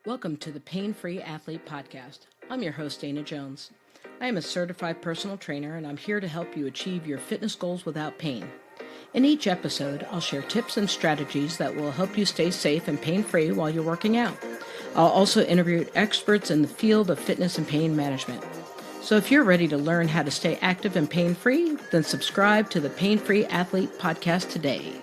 Welcome to the Pain Free Athlete Podcast. I'm your host, Dana Jones. I am a certified personal trainer, and I'm here to help you achieve your fitness goals without pain. In each episode, I'll share tips and strategies that will help you stay safe and pain-free while you're working out. I'll also interview experts in the field of fitness and pain management. So if you're ready to learn how to stay active and pain-free, then subscribe to the Pain Free Athlete Podcast today.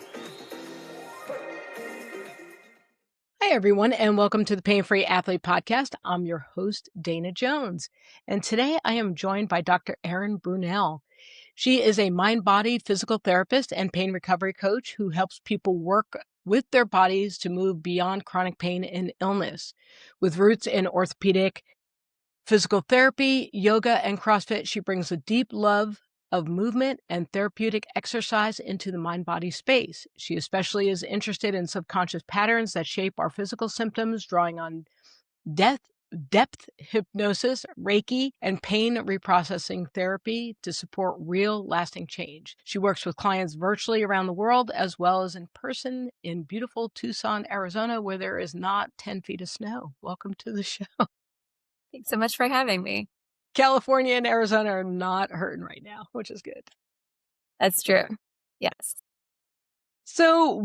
Hi, everyone, and welcome to the Pain Free Athlete Podcast. I'm your host, Dana Jones, and today I am joined by Dr. Erin Brunelle. She is a mind-body physical therapist and pain recovery coach who helps people work with their bodies to move beyond chronic pain and illness. With roots in orthopedic, physical therapy, yoga, and CrossFit, she brings a deep love of movement and therapeutic exercise into the mind-body space. She especially is interested in subconscious patterns that shape our physical symptoms, drawing on depth hypnosis, Reiki, and pain reprocessing therapy to support real, lasting change. She works with clients virtually around the world as well as in person in beautiful Tucson, Arizona, where there is not 10 feet of snow. Welcome to the show. Thanks so much for having me. California and Arizona are not hurting right now, which is good. That's true. Yes. So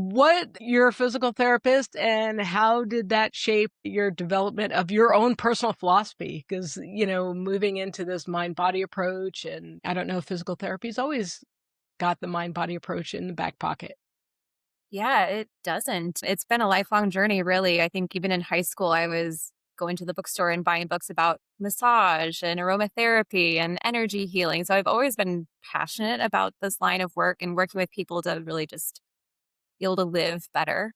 you're a physical therapist, and how did that shape your development of your own personal philosophy? Because, moving into this mind-body approach, and I don't know, physical therapy's always got the mind-body approach in the back pocket. Yeah, it doesn't. It's been a lifelong journey, really. I think even in high school, I was going to the bookstore and buying books about massage and aromatherapy and energy healing. So I've always been passionate about this line of work and working with people to really just be able to live better.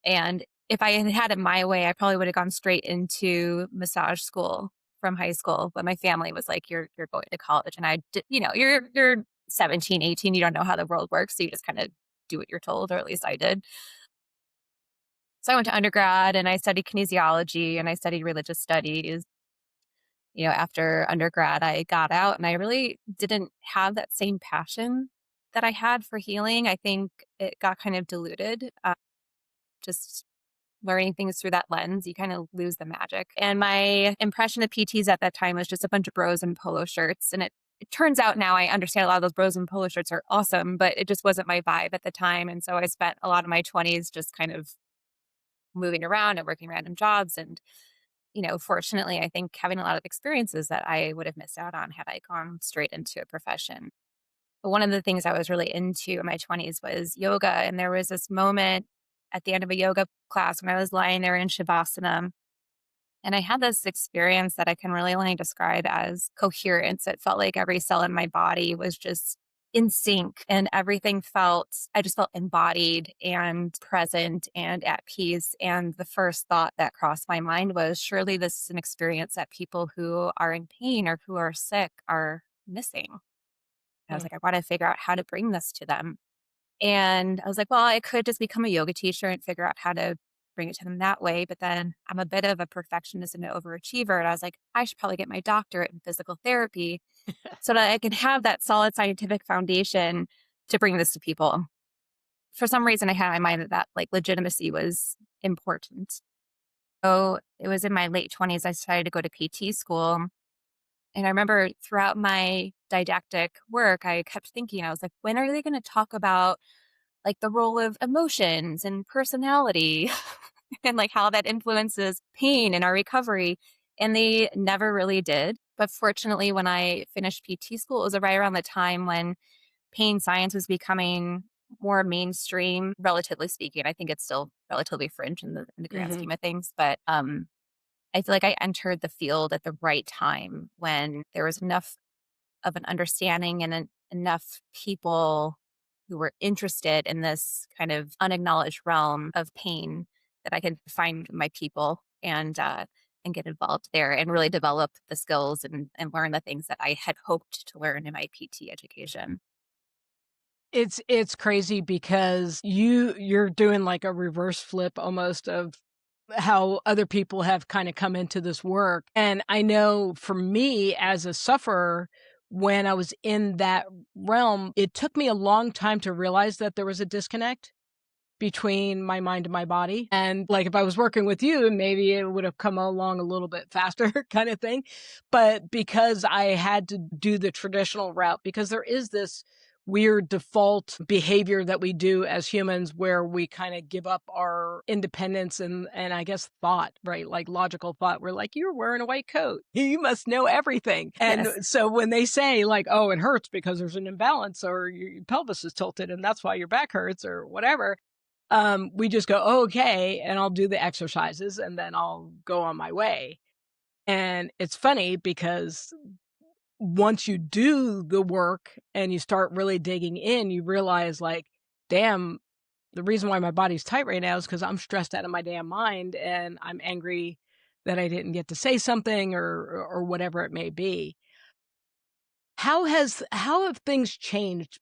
And if I had had it my way, I probably would have gone straight into massage school from high school. But my family was like, you're going to college. And I did, you're 17, 18, you don't know how the world works. So you just kind of do what you're told, or at least I did. So I went to undergrad and I studied kinesiology and I studied religious studies. After undergrad, I got out and I really didn't have that same passion that I had for healing. I think it got kind of diluted. Just learning things through that lens, you kind of lose the magic. And my impression of PTs at that time was just a bunch of bros in polo shirts. And it turns out now I understand a lot of those bros in polo shirts are awesome, but it just wasn't my vibe at the time. And so I spent a lot of my 20s just kind of moving around and working random jobs. And, fortunately, I think having a lot of experiences that I would have missed out on had I gone straight into a profession. But one of the things I was really into in my 20s was yoga. And there was this moment at the end of a yoga class when I was lying there in Shavasana. And I had this experience that I can really only describe as coherence. It felt like every cell in my body was just in sync and I just felt embodied and present and at peace. And the first thought that crossed my mind was, surely this is an experience that people who are in pain or who are sick are missing. I was like, I want to figure out how to bring this to them. And I was like, well, I could just become a yoga teacher and figure out how to bring it to them that way. But then I'm a bit of a perfectionist and an overachiever. And I was like, I should probably get my doctorate in physical therapy so that I can have that solid scientific foundation to bring this to people. For some reason, I had in my mind that legitimacy was important. So it was in my late 20s, I decided to go to PT school. And I remember throughout my didactic work, I kept thinking, I was like, when are they going to talk about the role of emotions and personality and how that influences pain and our recovery? And they never really did. But fortunately, when I finished PT school, it was right around the time when pain science was becoming more mainstream, relatively speaking. I think it's still relatively fringe in the grand scheme of things. But I feel like I entered the field at the right time when there was enough of an understanding and enough people who were interested in this kind of unacknowledged realm of pain that I could find my people and get involved there and really develop the skills and learn the things that I had hoped to learn in my PT education. It's crazy because you're doing like a reverse flip almost of how other people have kind of come into this work. And I know for me as a sufferer, when I was in that realm, it took me a long time to realize that there was a disconnect between my mind and my body. And like if I was working with you, maybe it would have come along a little bit faster kind of thing. But because I had to do the traditional route, because there is this weird default behavior that we do as humans where we kind of give up our independence and I guess thought, right? Like logical thought. We're like, you're wearing a white coat. You must know everything. And Yes. so when they say like, oh, it hurts because there's an imbalance or your pelvis is tilted and that's why your back hurts or whatever, we just go, oh, okay, and I'll do the exercises and then I'll go on my way. And it's funny because once you do the work and you start really digging in, you realize like, damn, the reason why my body's tight right now is because I'm stressed out of my damn mind and I'm angry that I didn't get to say something or whatever it may be. How have things changed?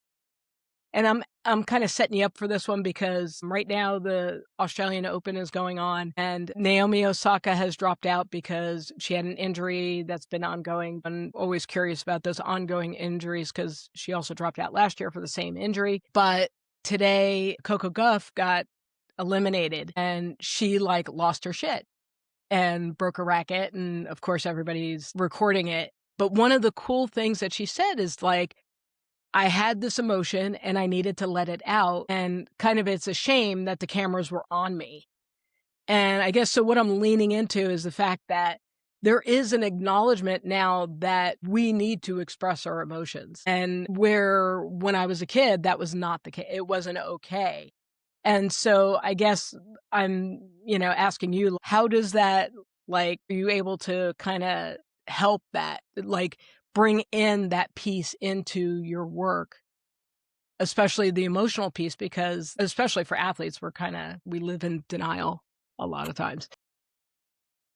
And I'm kind of setting you up for this one because right now the Australian Open is going on and Naomi Osaka has dropped out because she had an injury that's been ongoing. I'm always curious about those ongoing injuries because she also dropped out last year for the same injury. But today Coco Gauff got eliminated and she like lost her shit and broke a racket. And of course everybody's recording it. But one of the cool things that she said is like, I had this emotion and I needed to let it out. And kind of it's a shame that the cameras were on me. And I guess so what I'm leaning into is the fact that there is an acknowledgement now that we need to express our emotions. And where when I was a kid, that was not the case. It wasn't okay. And so I guess I'm, asking you, how does that, like, are you able to kind of help that, like, bring in that piece into your work, especially the emotional piece, because especially for athletes, we live in denial a lot of times.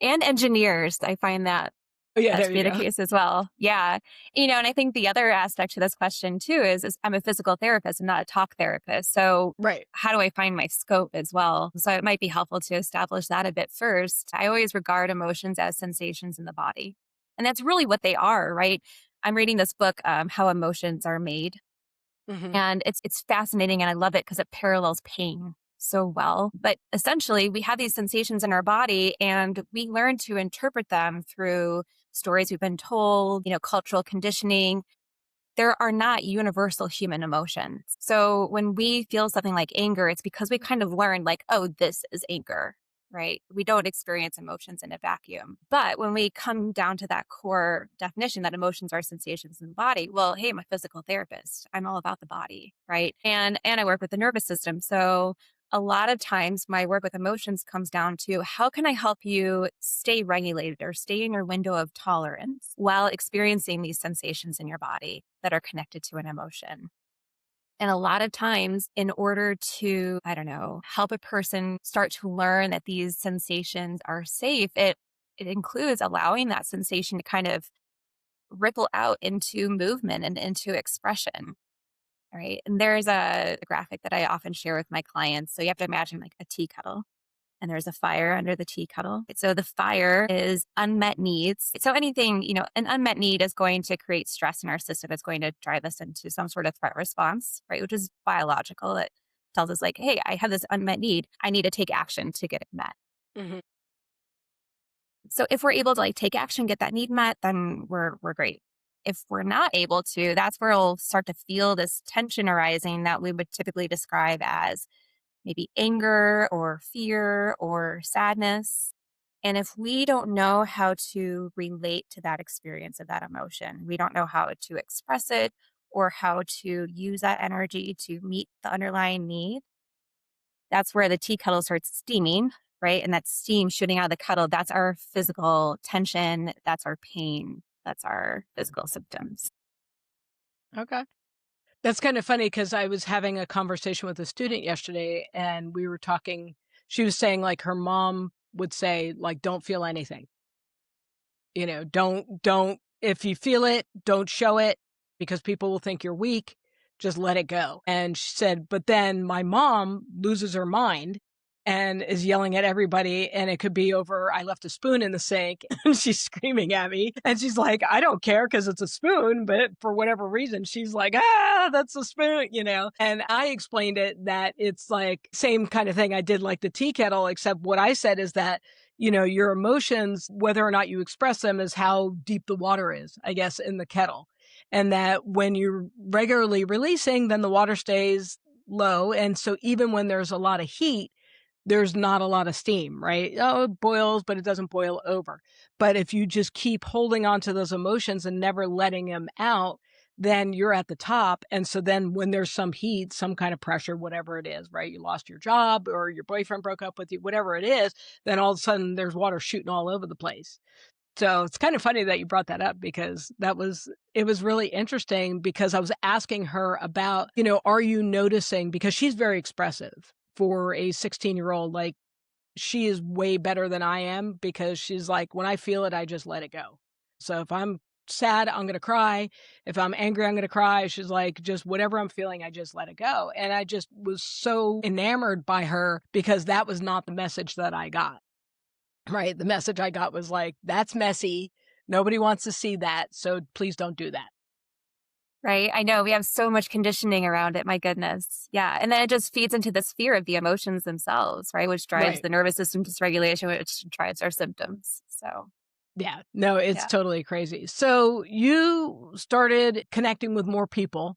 And engineers, I find that Oh, yeah, to there you be the go. case as well. Yeah. And I think the other aspect to this question too is I'm a physical therapist, I'm not a talk therapist. So Right. how do I find my scope as well? So it might be helpful to establish that a bit first. I always regard emotions as sensations in the body. And that's really what they are, right? I'm reading this book, How Emotions Are Made. Hmm. And it's fascinating and I love it because it parallels pain so well. But essentially, we have these sensations in our body and we learn to interpret them through stories we've been told, cultural conditioning. There are not universal human emotions. So when we feel something like anger, it's because we kind of learned like, oh, this is anger, right? We don't experience emotions in a vacuum. But when we come down to that core definition that emotions are sensations in the body, well, hey, I'm a physical therapist. I'm all about the body, right? And I work with the nervous system. So a lot of times my work with emotions comes down to how can I help you stay regulated or stay in your window of tolerance while experiencing these sensations in your body that are connected to an emotion. And a lot of times, in order to, I don't know, help a person start to learn that these sensations are safe, it includes allowing that sensation to kind of ripple out into movement and into expression. Right. And there's a graphic that I often share with my clients. So you have to imagine like a tea kettle and there's a fire under the tea kettle. So the fire is unmet needs. So anything, an unmet need is going to create stress in our system. It's going to drive us into some sort of threat response, right? Which is biological. It tells us like, hey, I have this unmet need. I need to take action to get it met. Hmm. So if we're able to like take action, get that need met, then we're great. If we're not able to, that's where we'll start to feel this tension arising that we would typically describe as maybe anger or fear or sadness. And if we don't know how to relate to that experience of that emotion, we don't know how to express it or how to use that energy to meet the underlying need, that's where the tea kettle starts steaming, right? And that steam shooting out of the kettle, that's our physical tension, that's our pain, that's our physical symptoms. Okay. That's kind of funny because I was having a conversation with a student yesterday and we were talking. She was saying like her mom would say, like, don't feel anything. Don't, if you feel it, don't show it because people will think you're weak. Just let it go. And she said, but then my mom loses her mind and is yelling at everybody. And it could be over, I left a spoon in the sink and she's screaming at me. And she's like, I don't care because it's a spoon. But for whatever reason, she's like, that's a spoon, And I explained it that it's like same kind of thing I did like the tea kettle, except what I said is that your emotions, whether or not you express them, is how deep the water is, I guess, in the kettle. And that when you're regularly releasing, then the water stays low. And so even when there's a lot of heat, there's not a lot of steam, right? Oh, it boils, but it doesn't boil over. But if you just keep holding on to those emotions and never letting them out, then you're at the top. And so then when there's some heat, some kind of pressure, whatever it is, right? You lost your job or your boyfriend broke up with you, whatever it is, then all of a sudden there's water shooting all over the place. So it's kind of funny that you brought that up because it was really interesting because I was asking her about, are you noticing, because she's very expressive for a 16-year-old, like she is way better than I am because she's like, when I feel it, I just let it go. So if I'm sad, I'm going to cry. If I'm angry, I'm going to cry. She's like, just whatever I'm feeling, I just let it go. And I just was so enamored by her because that was not the message that I got. Right. The message I got was like, that's messy. Nobody wants to see that. So please don't do that. Right. I know we have so much conditioning around it. My goodness. Yeah. And then it just feeds into this fear of the emotions themselves, right? Which drives Right. the nervous system dysregulation, which drives our symptoms. So, Yeah. No, it's yeah. totally crazy. So you started connecting with more people,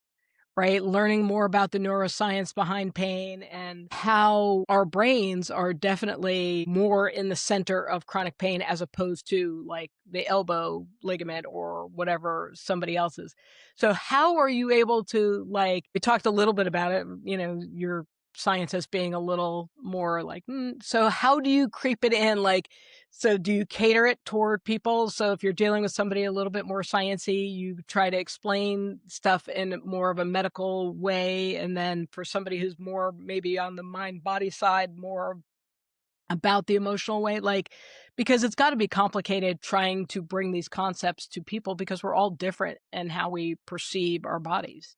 right? Learning more about the neuroscience behind pain and how our brains are definitely more in the center of chronic pain as opposed to like the elbow ligament or whatever somebody else's. So how are you able to, like, we talked a little bit about it, your scientist being a little more like, so how do you creep it in? Like, so do you cater it toward people? So if you're dealing with somebody a little bit more sciencey, you try to explain stuff in more of a medical way. And then for somebody who's more maybe on the mind body side, more about the emotional way, like, because it's got to be complicated trying to bring these concepts to people because we're all different in how we perceive our bodies.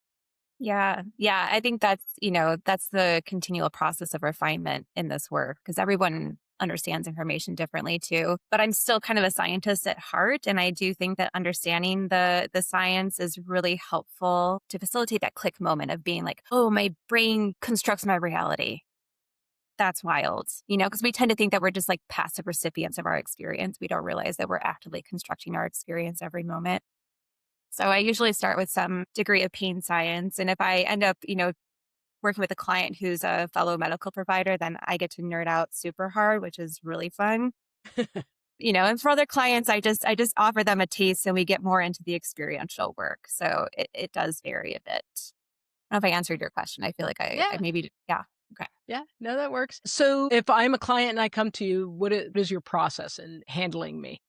Yeah. Yeah. I think that's the continual process of refinement in this work because everyone understands information differently too. But I'm still kind of a scientist at heart. And I do think that understanding the science is really helpful to facilitate that click moment of being like, oh, my brain constructs my reality. That's wild, because we tend to think that we're just like passive recipients of our experience. We don't realize that we're actively constructing our experience every moment. So I usually start with some degree of pain science. And if I end up, working with a client who's a fellow medical provider, then I get to nerd out super hard, which is really fun. And for other clients, I just offer them a taste and we get more into the experiential work. So it does vary a bit. I don't know if I answered your question. I feel like I Yeah. maybe, yeah. Okay. Yeah. No, that works. So if I'm a client and I come to you, what is your process in handling me?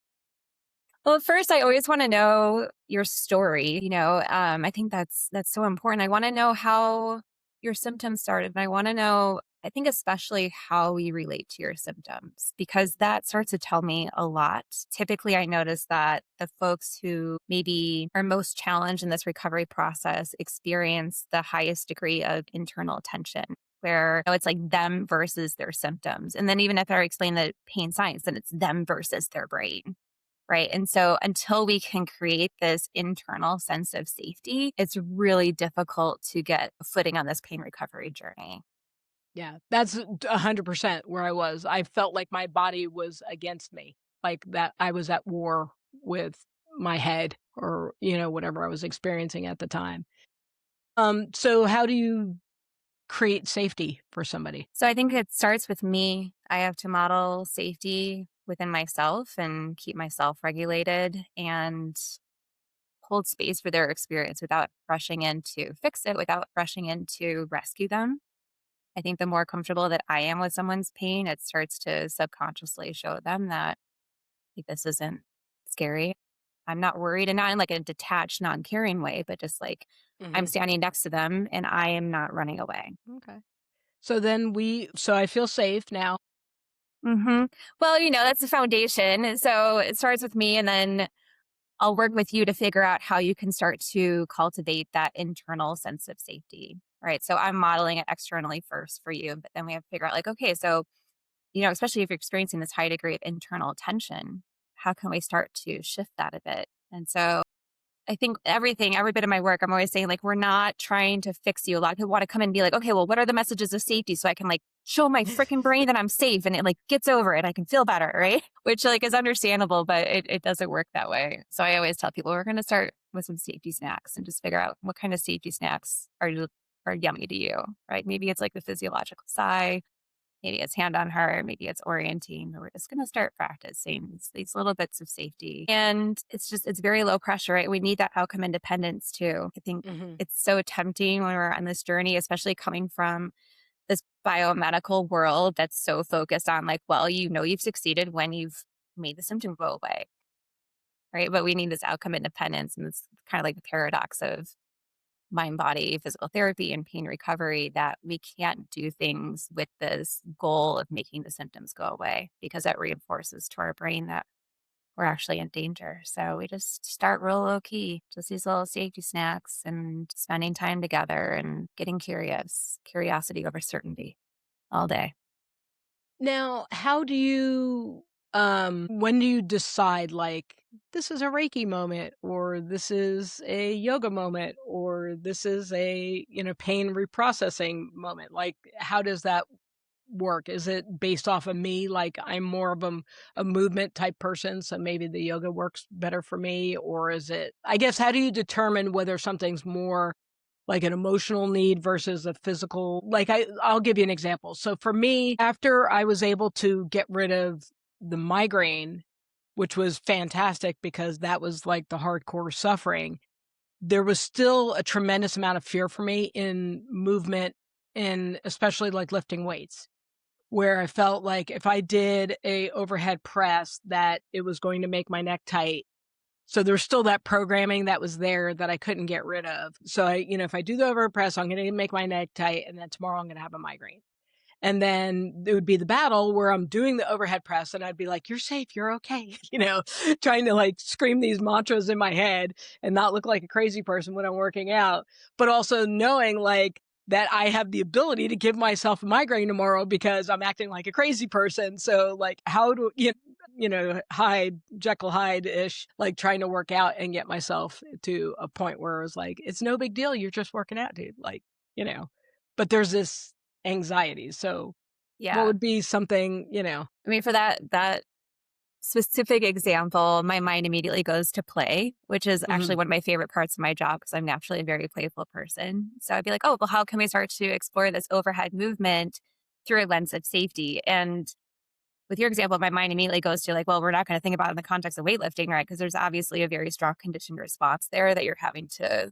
Well, first, I always want to know your story. I think that's so important. I want to know how your symptoms started, and I want to know. I think especially how we relate to your symptoms because that starts to tell me a lot. Typically, I notice that the folks who maybe are most challenged in this recovery process experience the highest degree of internal tension. Where it's like them versus their symptoms. And then even if I explain the pain science, then it's them versus their brain. Right. And so until we can create this internal sense of safety, it's really difficult to get a footing on this pain recovery journey. Yeah, that's 100% where I was. I felt like my body was against me, like that I was at war with my head or, whatever I was experiencing at the time. So how do you create safety for somebody? So I think it starts with me. I have to model safety within myself and keep myself regulated and hold space for their experience without rushing in to fix it, without rushing in to rescue them. I think the more comfortable that I am with someone's pain, it starts to subconsciously show them that like, this isn't scary. I'm not worried and not in like a detached, non caring way, but just like I'm Mhm. standing next to them and I am not running away. Okay. So I feel safe now. hmm Well, that's the foundation. And so it starts with me and then I'll work with you to figure out how you can start to cultivate that internal sense of safety. Right. So I'm modeling it externally first for you, but then we have to figure out like, okay, so especially if you're experiencing this high degree of internal tension, how can we start to shift that a bit? And so I think every bit of my work, I'm always saying, like, we're not trying to fix you. A lot of people want to come in and be like, okay, well, what are the messages of safety so I can like show my freaking brain that I'm safe and it like gets over it. I can feel better, right? Which like is understandable, but it doesn't work that way. So I always tell people we're going to start with some safety snacks and just figure out what kind of safety snacks are yummy to you, right? Maybe it's like the physiological sigh. Maybe it's hand on heart, maybe it's orienting, but we're just going to start practicing these little bits of safety. And it's very low pressure, right? We need that outcome independence too. I think Mhm. it's so tempting when we're on this journey, especially coming from this biomedical world that's so focused on like, well, you've succeeded when you've made the symptom go away, right? But we need this outcome independence. And it's kind of like the paradox of mind body physical therapy and pain recovery that we can't do things with this goal of making the symptoms go away because that reinforces to our brain that we're actually in danger. So we just start real low key, just these little safety snacks and spending time together and getting curiosity over certainty all day. Now, how do you when do you decide, like, this is a Reiki moment, or this is a yoga moment, or this is a, pain reprocessing moment? Like, how does that work? Is it based off of me? Like, I'm more of a movement type person, so maybe the yoga works better for me, or is it, I guess, how do you determine whether something's more like an emotional need versus a physical, like, I'll give you an example. So for me, after I was able to get rid of the migraine, which was fantastic because that was like the hardcore suffering, there was still a tremendous amount of fear for me in movement, and especially like lifting weights, where I felt like if I did a overhead press that it was going to make my neck tight. So there's still that programming that was there that I couldn't get rid of. So if I do the overhead press, I'm going to make my neck tight, and then tomorrow I'm going to have a migraine. And then it would be the battle where I'm doing the overhead press and I'd be like, "You're safe, you're okay." Trying to like scream these mantras in my head and not look like a crazy person when I'm working out, but also knowing like that I have the ability to give myself a migraine tomorrow because I'm acting like a crazy person. So like how do Hyde, Jekyll Hyde-ish, like trying to work out and get myself to a point where it was like, it's no big deal. You're just working out, dude. Like, but there's this anxiety. So what Yeah. would be something, I mean, for that specific example, my mind immediately goes to play, which is actually Mhm. one of my favorite parts of my job because I'm naturally a very playful person. So I'd be like, oh, well, how can we start to explore this overhead movement through a lens of safety? And with your example, my mind immediately goes to like, well, we're not going to think about it in the context of weightlifting, right? Because there's obviously a very strong conditioned response there that you're having to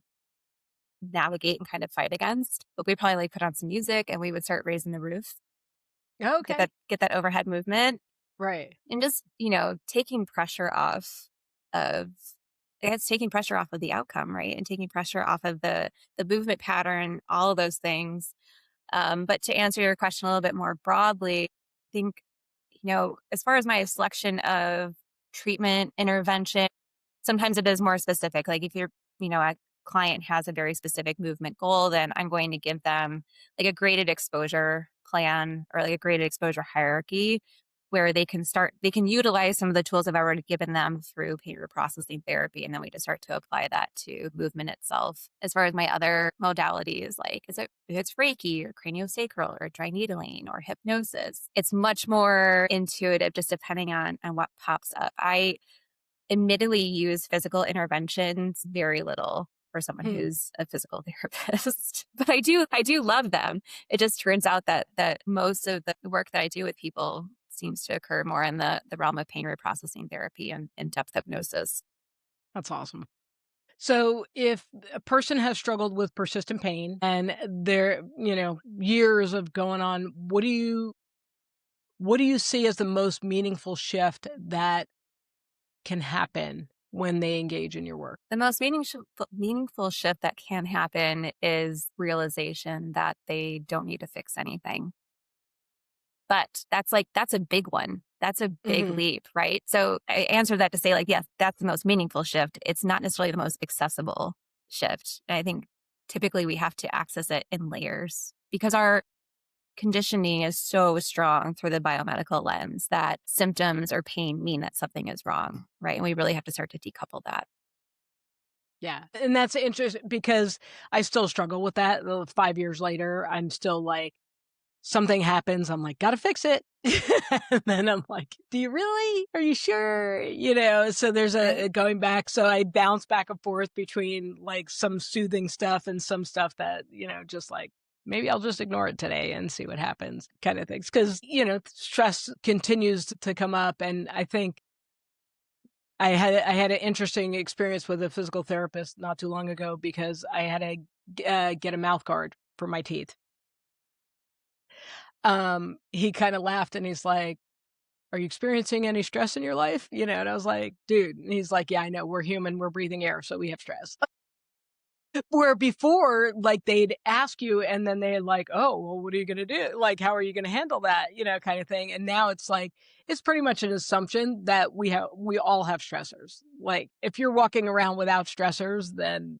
navigate and kind of fight against. But we probably like put on some music and we would start raising the roof, Okay. get that overhead movement Right. and just, taking pressure off of it's taking pressure off of the outcome, right? And taking pressure off of the movement pattern, all of those things. But to answer your question a little bit more broadly, I think, as far as my selection of treatment intervention, sometimes it is more specific. Like if a client has a very specific movement goal, then I'm going to give them like a graded exposure plan or like a graded exposure hierarchy where they can utilize some of the tools I've already given them through pain reprocessing therapy. And then we just start to apply that to movement itself. As far as my other modalities, like if it's Reiki or craniosacral or dry needling or hypnosis, it's much more intuitive just depending on what pops up. I admittedly use physical interventions very little for someone Hmm. who's a physical therapist, but I do love them. It just turns out that most of the work that I do with people seems to occur more in the realm of pain reprocessing therapy and depth hypnosis. That's awesome. So if a person has struggled with persistent pain and they're, years of going on, what do you see as the most meaningful shift that can happen when they engage in your work? The most meaningful shift that can happen is realization that they don't need to fix anything. But that's a big one. That's a big Mhm. leap, right? So I answered that to say, like, yes, that's the most meaningful shift. It's not necessarily the most accessible shift. And I think typically we have to access it in layers because our conditioning is so strong through the biomedical lens that symptoms or pain mean that something is wrong, right? And we really have to start to decouple that. Yeah, and that's interesting because I still struggle with that. 5 years later, I'm still like, something happens, I'm like, "Gotta fix it." And then I'm like, "Do you really? Are you sure?" So there's a Right. going back, so I bounce back and forth between, like, some soothing stuff and some stuff that, just like, maybe I'll just ignore it today and see what happens kinda things. 'Cause, stress continues to come up, and I think I had an interesting experience with a physical therapist not too long ago because I had to get a mouth guard for my teeth. He kinda laughed and he's like, "Are you experiencing any stress in your life?" And I was like, "Dude," and he's like, "Yeah, I know, we're human, we're breathing air, so we have stress." Where before, like, they'd ask you and then they're like, "Oh, well, what are you gonna do? Like, how are you gonna handle that?" Kinda thing, and now it's like, it's pretty much an assumption that we all have stressors. Like, if you're walking around without stressors, then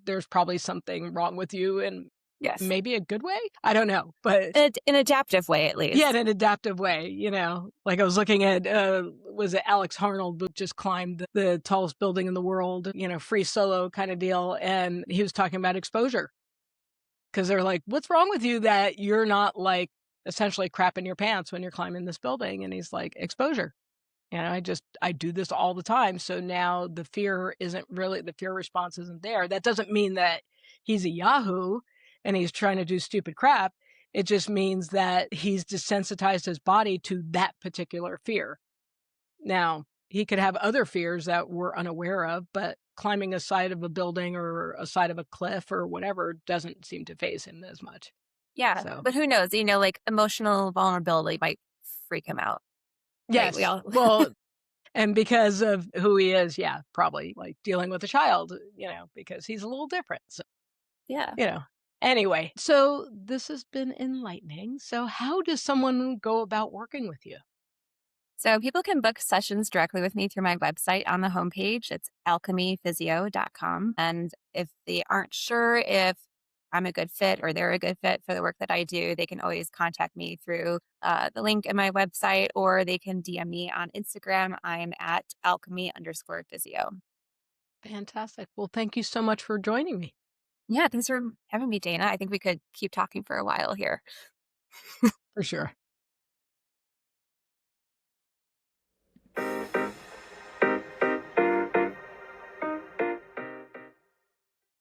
there's probably something wrong with you in Yes. maybe a good way? I don't know, but An adaptive way, at yeah, in least. an adaptive way, Like I was looking at, was it Alex Honnold who just climbed the tallest building in the world, free solo kind of deal, and he was talking about exposure because 'cause they're like, "What's wrong with you that you're not, like, essentially crapping your pants when you're climbing this building?" And he's like, "Exposure." I do this all the time, so now the fear response isn't there. That doesn't mean that he's a yahoo and he's trying to do stupid crap. It just means that he's desensitized his body to that particular fear. Now, he could have other fears that we're unaware of, but climbing a side of a building or a side of a cliff or whatever doesn't seem to phase him as much. Yeah, So, but who knows? Like emotional vulnerability might freak him out, right? We yes. all, Well, and because of who he is, yeah, probably, like, dealing with a child, because he's a little different, so, yeah. you know. Anyway, so this has been enlightening. So how does someone go about working with you? So people can book sessions directly with me through my website on the homepage. It's alchemyphysio.com. And if they aren't sure if I'm a good fit or they're a good fit for the work that I do, they can always contact me through the link in my website, or they can DM me on Instagram. I'm at alchemy_physio. Fantastic. Well, thank you so much for joining me. Yeah, thanks for having me, Dana. I think we could keep talking for a while here. For sure.